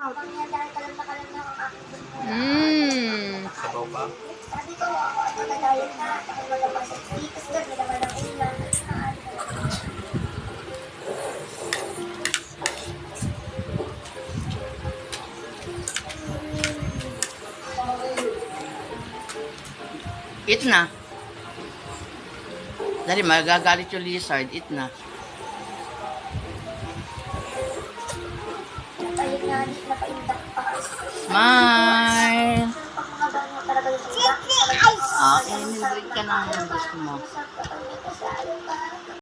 Mmm. Sabaw ba? Eat na. Dali, magagalit yung lizard. Eat na. Smile. Ah, nilibig ka na. Gusto mo.